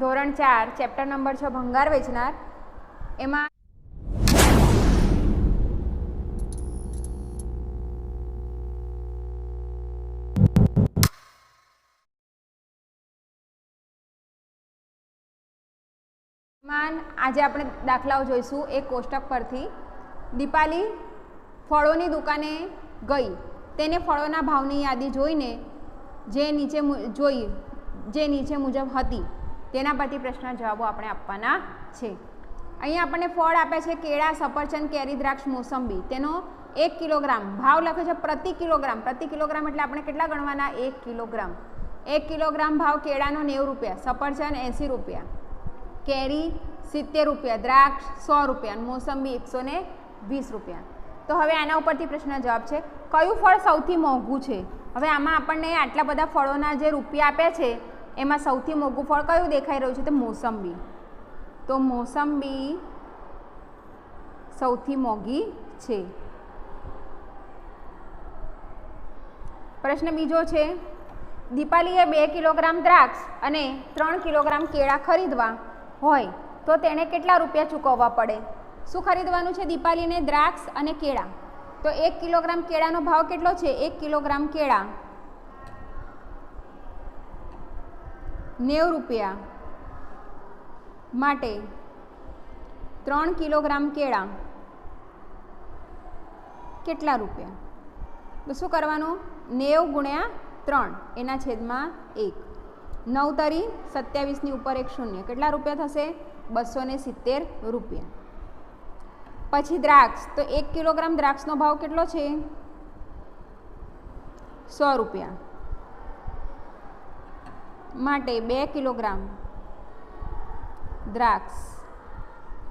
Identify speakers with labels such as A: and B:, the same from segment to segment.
A: ધોરણ 4 chapter number 6 ભંગાર વેચનાર એમાં આજે આપણે દાખલાઓ જોઈશું એક કોષ્ટક પરથી। દીપાલી ફળોની દુકાને ગઈ, તેને ફળોના ભાવની યાદી જોઈને જે નીચે મુજબ હતી તેના પરથી પ્રશ્ન જવાબો આપણે આપવાના છે। અહીંયા આપણને ફળ આપે છે કેળા, સફરજન, કેરી, દ્રાક્ષ, મોસંબી। તેનો 1 કિલોગ્રામ ભાવ લખે છે પ્રતિ કિલોગ્રામ। પ્રતિ કિલોગ્રામ એટલે આપણે કેટલા ગણવાના? 1 કિલોગ્રામ। 1 કિલોગ્રામ ભાવ કેળાનો 90 રૂપિયા, સફરજન 80 રૂપિયા, કેરી 70 રૂપિયા, દ્રાક્ષ 100 રૂપિયા, મોસંબી 120 રૂપિયા। તો હવે આના ઉપરથી પ્રશ્ન જવાબ છે કયું ફળ સૌથી મોંઘું છે? હવે આમાં આપણને આટલા બધા ફળોના જે રૂપિયા આપ્યા છે એમાં સૌથી મોંઘું ફળ કયું દેખાઈ રહ્યું છે? તો મોસંબી। તો મોસંબી સૌથી મોંઘી છે। પ્રશ્ન બીજો છે દીપાલીએ 2 કિલોગ્રામ દ્રાક્ષ અને 3 કિલોગ્રામ કેળા ખરીદવા હોય તો તેણે કેટલા રૂપિયા ચૂકવવા પડે? શું ખરીદવાનું છે દીપાલીને? દ્રાક્ષ અને કેળા। તો 1 કિલોગ્રામ કેળાનો ભાવ કેટલો છે? 1 કિલોગ્રામ કેળા 90 રૂપિયા માટે 3 કિલોગ્રામ કેળા કેટલા રૂપિયા? તો શું કરવાનું? 90 ગુણ્યા 3 એના છેદમાં 1, 9 તરી 27 ની ઉપર 1 શૂન્ય, કેટલા રૂપિયા થશે? 270 રૂપિયા। પછી દ્રાક્ષ, તો 1 કિલોગ્રામ દ્રાક્ષનો ભાવ કેટલો છે? 100 રૂપિયા માટે 2 કિલોગ્રામ દ્રાક્ષ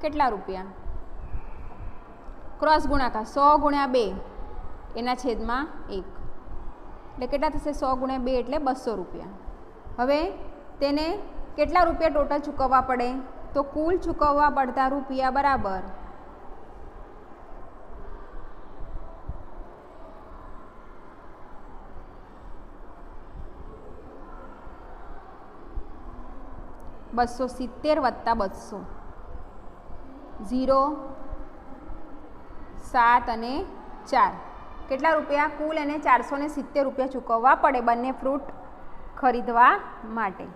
A: કેટલા રૂપિયા? ક્રોસ ગુણાકાર 100 ગુણ્યા 2 એના છેદમાં 1, એટલે કેટલા થશે? 100 ગુણ્યા 2 એટલે 200 રૂપિયા। હવે તેને કેટલા રૂપિયા ટોટલ ચૂકવવા પડે? તો કુલ ચૂકવવા પડતા રૂપિયા બરાબર $270 વત્તા 200, 0, 7 અને 4 કેટલા રૂપિયા? કુલ એને 470 રૂપિયા ચૂકવવા પડે બંને ફ્રૂટ ખરીદવા માટે।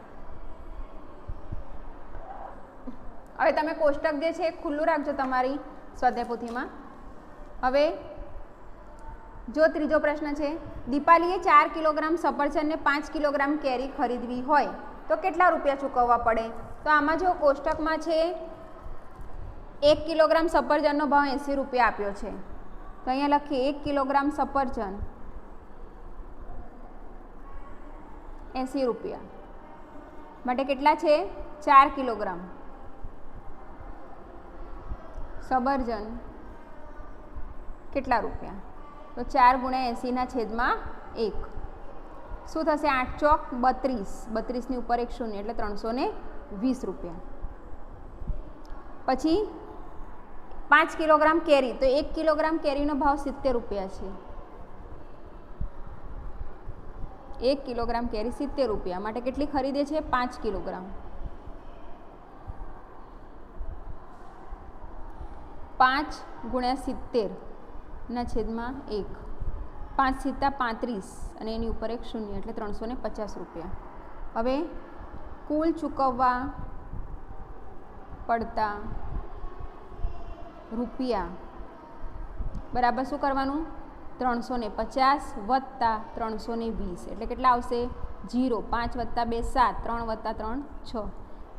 A: હવે તમે કોષ્ટક જે છે એ ખુલ્લું રાખજો તમારી સ્વાધ્યાય પોથીમાં। હવે જો ત્રીજો પ્રશ્ન છે દીપાલીએ 4 કિલોગ્રામ સફરજન ને 5 કિલોગ્રામ કેરી ખરીદવી હોય તો કેટલા રૂપિયા ચૂકવવા પડે? તો આમાં જો કોષ્ટકમાં છે 1 કિલોગ્રામ સફરજનનો ભાવ 80 રૂપિયા આપ્યો છે, તો અહીંયા લખીએ 1 કિલોગ્રામ સફરજન 80 રૂપિયા માટે કેટલા છે? 4 કિલોગ્રામ સફરજન કેટલા રૂપિયા? તો 4 ગુણ્યા 80 ના છેદમાં 1, શું થશે? 8 ચોક 32, 32 ની ઉપર 1 શૂન્ય એટલે 320 રૂપિયા। પછી 5 કિલોગ્રામ કેરી, તો 1 કિલોગ્રામ કેરીનો ભાવ 70 રૂપિયા છે। 1 કિલોગ્રામ કેરી 70 રૂપિયા માટે કેટલી ખરીદે છે? 5 કિલોગ્રામ। 5 ગુણ્યા 70 ના છેદમાં 1, 5 × 35 અને એની ઉપર 1 શૂન્ય એટલે 350 રૂપિયા। હવે કુલ ચૂકવવા પડતા રૂપિયા બરાબર શું કરવાનું? 350 વત્તા 320 એટલે કેટલા આવશે? 0, 5 વત્તા 2 7, 3 વત્તા 3 6,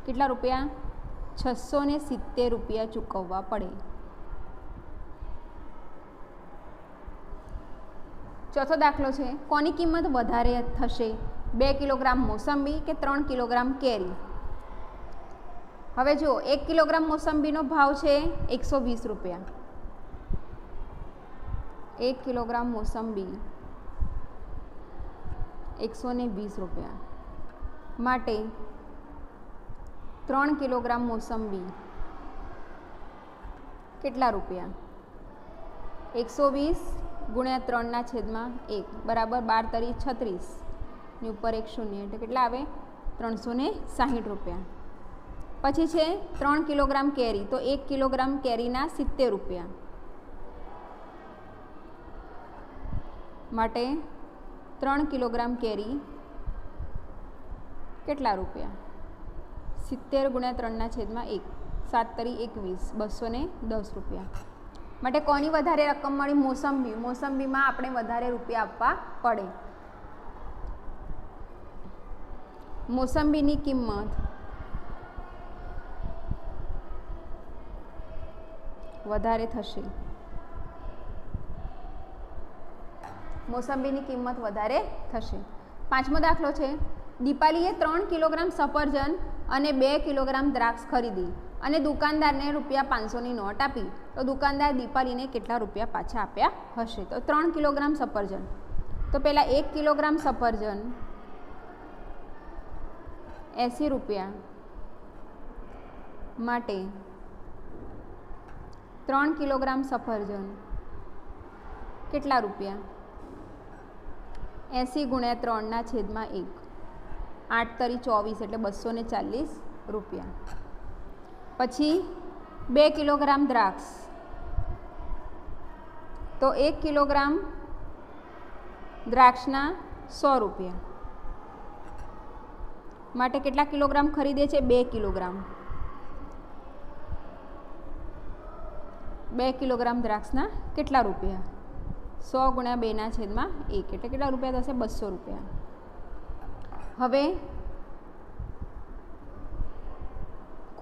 A: કેટલા રૂપિયા? 670 રૂપિયા ચૂકવવા પડે। ચોથો દાખલો છે કોની કિંમત વધારે થશે? 2 કિલોગ્રામ મોસંબી કે 3 કિલોગ્રામ કેરી? હવે જો 1 કિલોગ્રામ મોસંબીનો ભાવ છે 120 રૂપિયા। 1 કિલોગ્રામ મોસંબી 120 રૂપિયા માટે 3 કિલોગ્રામ મોસંબી કેટલા રૂપિયા? 120 ગુણ્યા 3 ના છેદમાં 1 બરાબર 12 તરી 36 ની ઉપર 1 શૂન્ય એટલે કેટલા આવે? 360 રૂપિયા। પછી છે 3 કિલોગ્રામ કેરી, તો 1 કિલોગ્રામ કેરીના 70 રૂપિયા, માટે 3 કિલોગ્રામ કેરી કેટલા રૂપિયા? 70 ગુણ્યા 3/1, 7 તરી 21, 210 રૂપિયા. માટે કોની વધારે રકમ મળી? મોસંબી. મોસંબીમાં આપણે વધારે રૂપિયા આપવા પડે. મોસંબીની કિંમત વધારે થશે. મોસંબીની કિંમત વધારે થશે. 5મો દાખલો છે, દીપાલીએ 3 કિલોગ્રામ સફરજન અને 2 કિલોગ્રામ દ્રાક્ષ ખરીદી અને દુકાનદારને ₹500ની નોટ આપી, તો દુકાનદાર દીપાલીને કેટલા રૂપિયા પાછા આપ્યા હશે? તો 3 કિલોગ્રામ સફરજન, તો પહેલાં 1 કિલોગ્રામ સફરજન 80 રૂપિયા, માટે 3 કિલોગ્રામ સફરજન કેટલા રૂપિયા? 80 ગુણ્યા 3/1, 8 તરી 24, એટલે 240 રૂપિયા. પછી 2 કિલોગ્રામ દ્રાક્ષ, તો 1 કિલોગ્રામ દ્રાક્ષના 100 રૂપિયા, માટે કેટલા કિલોગ્રામ ખરીદે છે? 2 કિલોગ્રામ. 2 કિલોગ્રામ દ્રાક્ષના કેટલા રૂપિયા? 100 ગુણ્યા 2/1, એટલે કેટલા રૂપિયા થશે? 200 રૂપિયા. હવે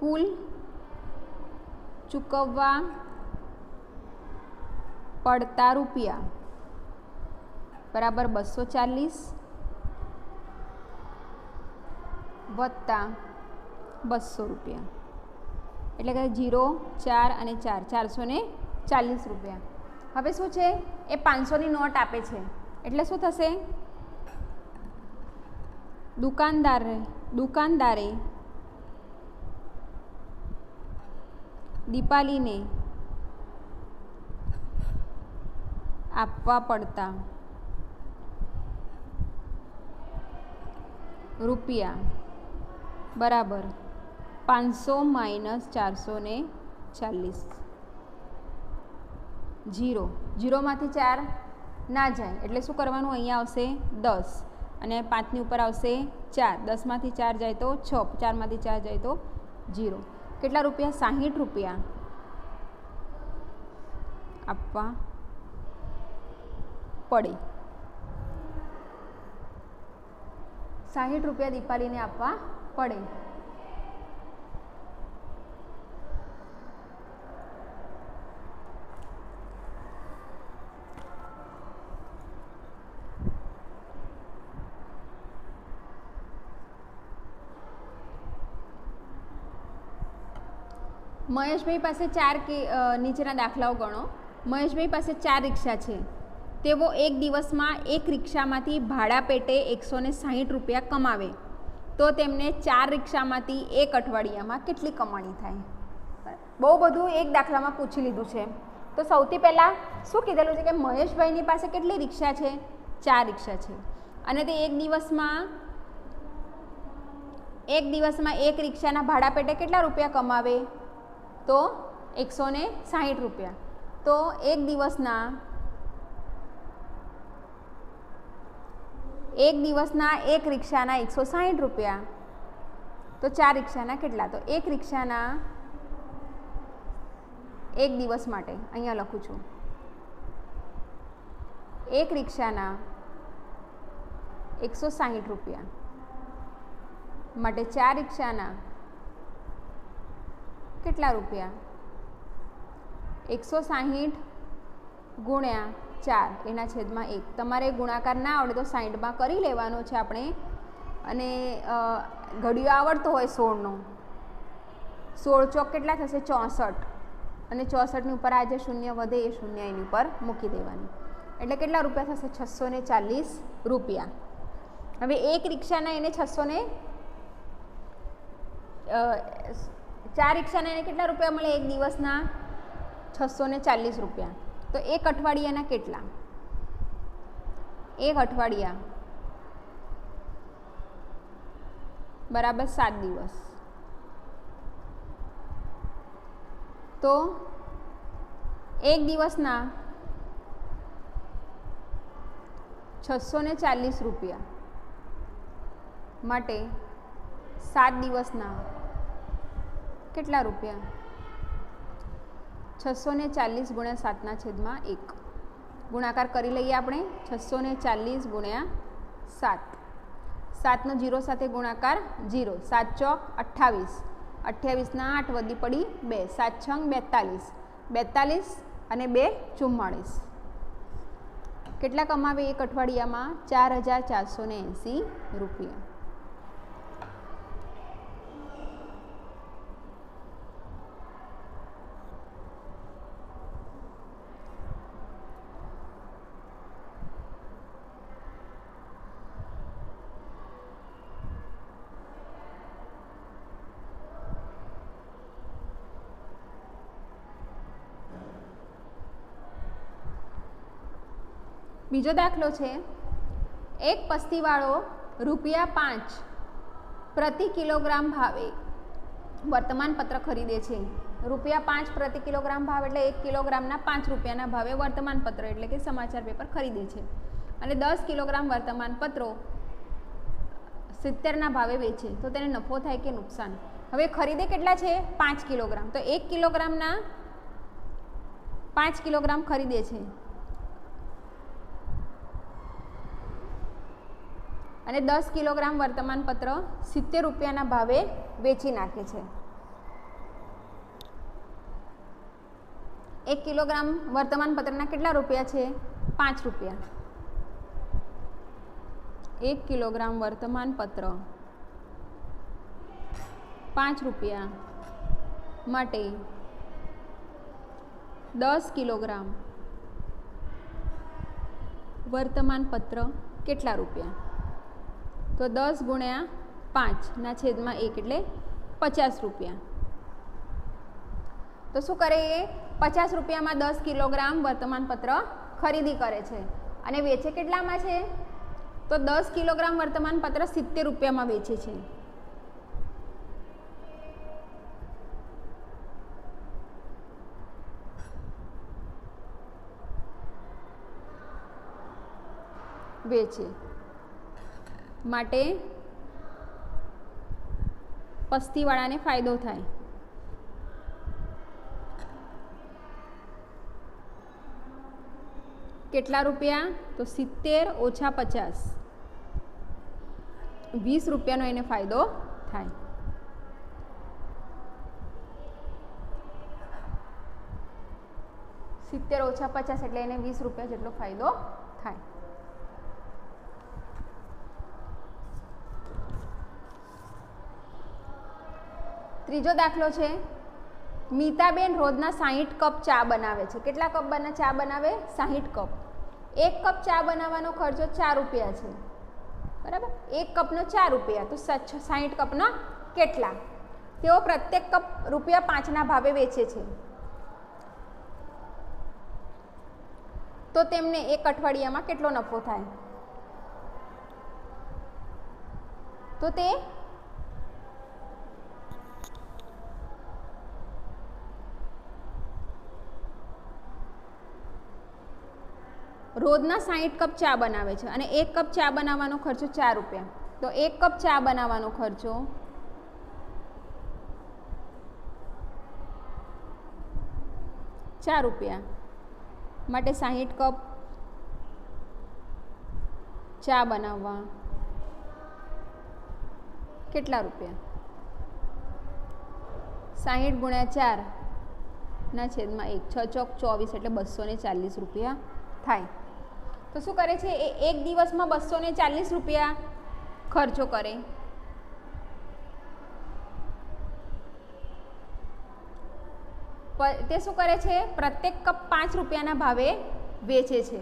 A: કુલ ચૂકવવા પડતા રૂપિયા બરાબર 240 વત્તા 200 રૂપિયા, એટલે કે 0, 4 અને 4, 440 રૂપિયા. હવે શું છે? એ 500ની નોટ આપે છે, એટલે શું થશે? દુકાનદારે દીપાલીને આપવા પડતા રૂપિયા બરાબર 500 - 440. 0માંથી 4 ના જાય, એટલે શું કરવાનું? અહીંયા આવશે 10 અને 5ની ઉપર આવશે 4, 10માંથી 4 જાય તો 6, 4માંથી 4 જાય તો 0. કેટલા રૂપિયા? 60 રૂપિયા આપવા પડે. 60 રૂપિયા દીપાલીને આપવા પડે. મહેશભાઈ પાસે નીચેના દાખલાઓ ગણો. મહેશભાઈ પાસે 4 રિક્ષા છે. તેઓ એક દિવસમાં એક રિક્ષામાંથી ભાડા પેટે 160 રૂપિયા કમાવે, તો તેમને 4 રિક્ષામાંથી એક અઠવાડિયામાં કેટલી કમાણી થાય? બહુ બધું એક દાખલામાં પૂછી લીધું છે. તો સૌથી પહેલાં શું કીધેલું છે કે મહેશભાઈની પાસે કેટલી રિક્ષા છે? 4 રિક્ષા છે, અને તે એક દિવસમાં એક રિક્ષાના ભાડા પેટે કેટલા રૂપિયા કમાવે? તો 160 રૂપિયા. તો એક દિવસના એક રિક્ષાના 160 રૂપિયા, તો 4 રિક્ષાના કેટલા? તો એક રિક્ષાના એક દિવસ માટે અહીંયા લખું છું, એક રિક્ષાના 160 રૂપિયા માટે 4 રિક્ષાના કેટલા રૂપિયા? 160 ગુણ્યા 4/1. તમારે ગુણાકાર ના આવડે તો 60માં કરી લેવાનો છે આપણે, અને ઘડિયો આવડતો હોય 16નો, 16 ચોક કેટલા થશે? 64, અને 64ની ઉપર આ જે શૂન્ય વધે એ શૂન્ય એની ઉપર મૂકી દેવાની, એટલે કેટલા રૂપિયા થશે? 640 રૂપિયા. હવે એક રિક્ષાના એને 4 રિક્ષાના એને કેટલા રૂપિયા મળે? એક દિવસના 640 રૂપિયા. તો એક અઠવાડિયાના કેટલા? એક અઠવાડિયા બરાબર 7 દિવસ, તો એક દિવસના 640 રૂપિયા માટે 7 દિવસના કેટલા રૂપિયા? 640 ગુણ્યા 7/1 ગુણાકાર કરી લઈએ આપણે. 640 ગુણ્યા 7, 7નો 0 સાથે ગુણાકાર 0, 7 ચોક 28, 28ના 8 વધી પડી 2, 7 છંગ 42, 42 અને 2 44. કેટલા કમાવે એક અઠવાડિયામાં? 4480 રૂપિયા. બીજો દાખલો છે, એક પસ્તીવાળો ₹5 પ્રતિ કિલોગ્રામ ભાવે વર્તમાનપત્ર ખરીદે છે. ₹5 પ્રતિ કિલોગ્રામ ભાવ એટલે 1 કિલોગ્રામના 5 રૂપિયાના ભાવે વર્તમાનપત્ર એટલે કે સમાચાર પેપર ખરીદે છે અને 10 કિલોગ્રામ વર્તમાનપત્રો 70ના ભાવે વેચે, તો તેને નફો થાય કે નુકસાન? હવે ખરીદે કેટલા છે? 5 કિલોગ્રામ. તો 1 કિલોગ્રામના 5 કિલોગ્રામ ખરીદે છે અને 10 કિલોગ્રામ વર્તમાનપત્ર 70 રૂપિયાના ભાવે વેચી નાખે છે. 1 કિલોગ્રામ વર્તમાનપત્રના કેટલા રૂપિયા છે? 5 રૂપિયા. 1 કિલોગ્રામ વર્તમાનપત્ર 5 રૂપિયા માટે 10 કિલોગ્રામ વર્તમાનપત્ર કેટલા રૂપિયા? તો 10 ગુણ્યા 5/1 એટલે 50 રૂપિયા. તો શું કરે એ? 50 રૂપિયામાં 10 કિલોગ્રામ વર્તમાનપત્ર ખરીદી કરે છે અને વેચે કેટલામાં છે? તો 10 કિલોગ્રામ વર્તમાનપત્ર 70 રૂપિયામાં વેચે છે. વેચે માટે પસ્તીવાળાને ફાયદો થાય. કેટલા રૂપિયા? તો 70 ઓછા 50, 20 રૂપિયાનો એને ફાયદો થાય. સિત્તેર ઓછા 50 એટલે એને 20 રૂપિયા જેટલો ફાયદો થાય. ત્રીજો દાખલો છે, મીતાબેન રોજના 60 કપ ચા બનાવે છે. કેટલા કપ ચા બનાવે? 60 કપ. 1 કપ ચા બનાવવાનો ખર્ચો 4 રૂપિયા છે, બરાબર? 1 કપનો 4 રૂપિયા, તો 60 કપના કેટલા? તેઓ પ્રત્યેક કપ ₹5ના ભાવે વેચે છે, તો તેમને એક અઠવાડિયામાં કેટલો નફો થાય? તો તે રોજના 60 કપ ચા બનાવે છે અને 1 કપ ચા બનાવવાનો ખર્ચો 4 રૂપિયા. તો 1 કપ ચા બનાવવાનો ખર્ચો 4 રૂપિયા માટે 60 કપ ચા બનાવવા કેટલા રૂપિયા? 60 ગુણ્યા 4/1, 6 ચોક 24 એટલે 240 રૂપિયા થાય. તો શું કરે છે એ? એક દિવસમાં 240 રૂપિયા ખર્ચો કરે. તે શું કરે છે? પ્રત્યેક કપ 5 રૂપિયાના ભાવે વેચે છે.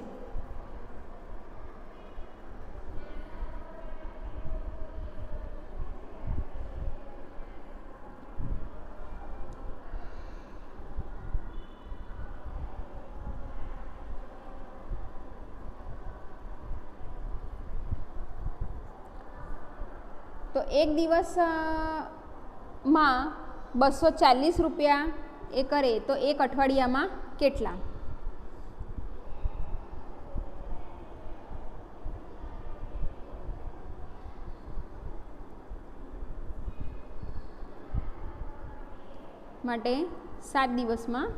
A: તો એક દિવસમાં 240 રૂપિયા એ કરે તો એક અઠવાડિયામાં કેટલા? માટે 7 દિવસમાં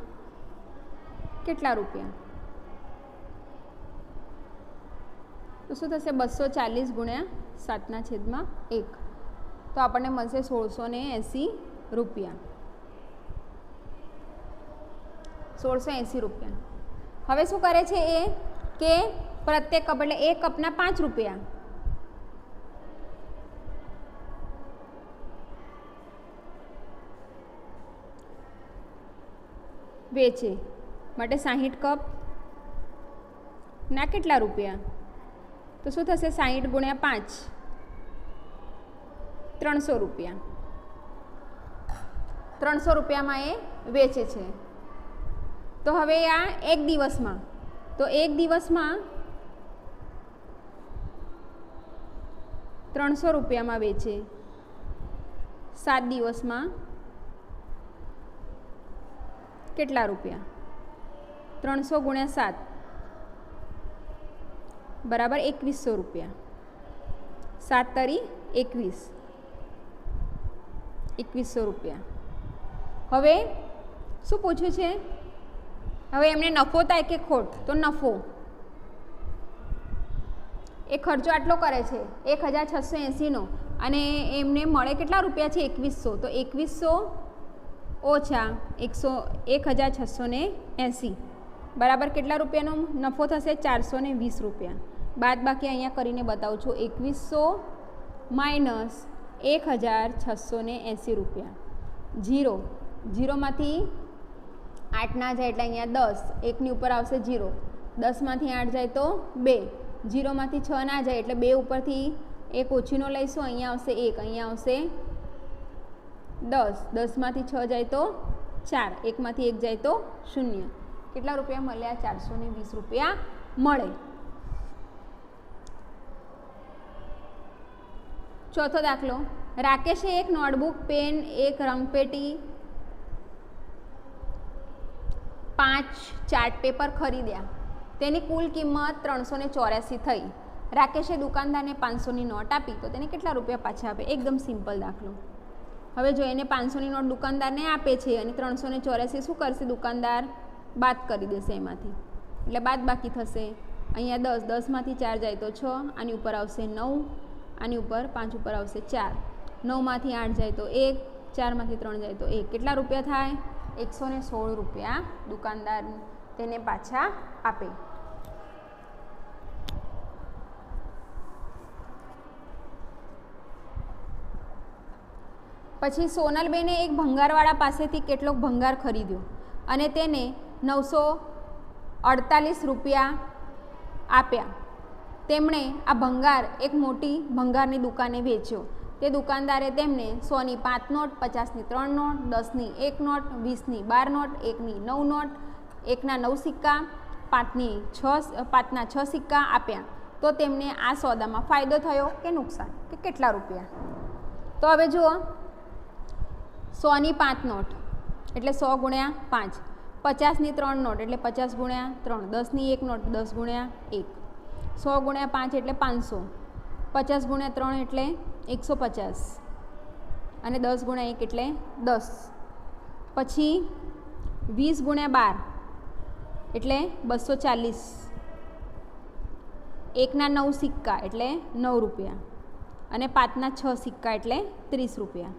A: કેટલા રૂપિયા? તો શું થશે? 240 ગુણ્યા 7/1, તો આપણને મળશે 1680 રૂપિયા. 1680 રૂપિયા. હવે શું કરે છે એ કે પ્રત્યેક કપ એટલે એક કપના 5 રૂપિયા વેચે. માટે 60 કપ ના કેટલા રૂપિયા? તો શું થશે? 60 ગુણ્યા 5, 300 રૂપિયા. 300 રૂપિયામાં એ વેચે છે. તો હવે આ એક દિવસમાં, તો એક દિવસમાં 300 રૂપિયામાં વેચે, 7 દિવસમાં કેટલા રૂપિયા? 300 ગુણ્યા 7 બરાબર 2100 રૂપિયા. 7 તરી 21, 2100 રૂપિયા. હવે શું પૂછ્યું છે? હવે એમને નફો થાય કે ખોટ? તો નફો. એ ખર્ચો આટલો કરે છે 1680નો અને એમને મળે કેટલા રૂપિયા છે? 2100. તો 2100 ઓછા 1680 બરાબર કેટલા રૂપિયાનો નફો થશે? 420 રૂપિયા. બાદ બાકી અહીંયા કરીને બતાવું છું. 2100 માઇનસ 1680 રૂપિયા. 0 0માંથી 8 ના જાય એટલે અહીંયા 10, એકની ઉપર આવશે 0. 10માંથી 8 જાય તો 2, 0માંથી 6 ના જાય એટલે 2 ઉપરથી એક ઓછીનો લઈશું, અહીંયા આવશે 1, અહીંયા આવશે 10, 10માંથી 6 જાય તો 4, 1માંથી 1 જાય તો 0. કેટલા રૂપિયા મળ્યા? 420 રૂપિયા મળે. ચોથો દાખલો. રાકેશે એક નોટબુક, પેન, એક રંગપેટી, 5 ચાર્ટ પેપર ખરીદ્યા. તેની કુલ કિંમત 384 થઈ. રાકેશે દુકાનદારને 500ની નોટ આપી તો તેને કેટલા રૂપિયા પાછા આપે? એકદમ સિમ્પલ દાખલો. હવે જો એને 500ની નોટ દુકાનદારને આપે છે અને 384 શું કરશે? દુકાનદાર બાદ કરી દેશે એમાંથી, એટલે બાદ બાકી થશે. અહીંયા 10, 10માંથી 4 જાય તો 6, આની ઉપર આવશે 9, આની ઉપર 5 ઉપર આવશે 4, 9માંથી 8 જાય તો 1, 4માંથી 3 જાય તો 1. કેટલા રૂપિયા થાય? 116 રૂપિયા દુકાનદાર તેને પાછા આપે. પછી સોનલબેને એક ભંગારવાળા પાસેથી કેટલોક ભંગાર ખરીદ્યો અને તેને 948 રૂપિયા આપ્યા. તેમણે આ ભંગાર એક મોટી ભંગારની દુકાને વેચ્યો. તે દુકાનદારે તેમને 100ની 5 નોટ, 50ની 3 નોટ, 10ની 1 નોટ, 20ની 12 નોટ, 1ની 9 નોટ, 1ના 9 સિક્કા, 5ના 6 સિક્કા આપ્યા. તો તેમને આ સોદામાં ફાયદો થયો કે નુકસાન? કે કેટલા રૂપિયા? તો હવે જુઓ, 100ની 5 નોટ એટલે 100 ગુણ્યા 5, 50ની 3 નોટ એટલે 50 ગુણ્યા 3, 10ની 1 નોટ 10 ગુણ્યા 1, 100 ગુણ્યા 5 એટલે 500, 50 ગુણ્યા 3 એટલે 150 અને 10 ગુણ્યા 1 એટલે 10. પછી 20 ગુણ્યા 12 એટલે 240, 1ના 9 સિક્કા એટલે 9 રૂપિયા અને 5ના 6 સિક્કા એટલે 30 રૂપિયા.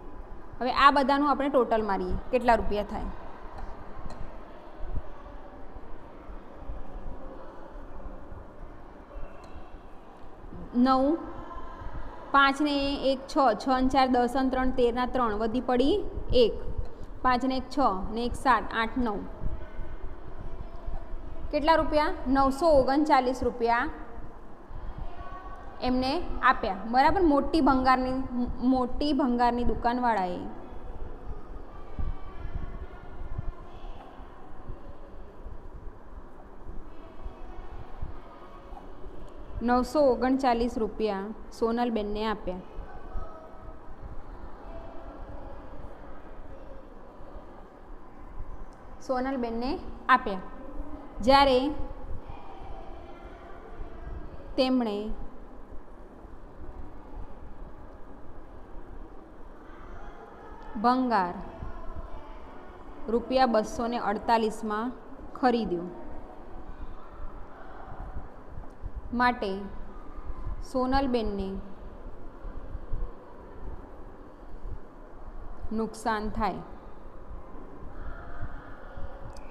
A: હવે આ બધાનું આપણે ટોટલ મારીએ કેટલા રૂપિયા થાય? નવ, 5 ને 1 6, 6 ને 4 10 અને 3 13 ના 3 વધી પડી 1, 5 ને 1 6 ને 1 7 8 9. કેટલા રૂપિયા? 939 રૂપિયા એમને આપ્યા. બરાબર. મોટી ભંગારની દુકાનવાળાએ ₹939 સોનલબેનને આપ્યા. સોનલબેનને આપ્યા. જ્યારે તેમણે ભંગાર ₹248 ખરીદ્યો માટે સોનલબેનને નુકસાન થાય.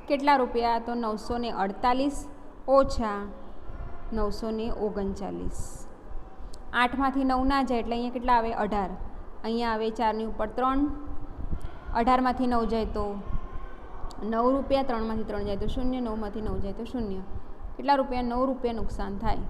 A: કેટલા રૂપિયા? તો 948 ઓછા 939. 8માંથી 9 ના જાય એટલે અહીંયા કેટલા આવે? 18. અહીંયા આવે 4ની ઉપર 3. 18માંથી 9 જાય તો 9 રૂપિયા. 3માંથી 3 જાય તો 0. 9માંથી 9 જાય તો 0. કેટલા રૂપિયા? 9 રૂપિયા નુકસાન થાય.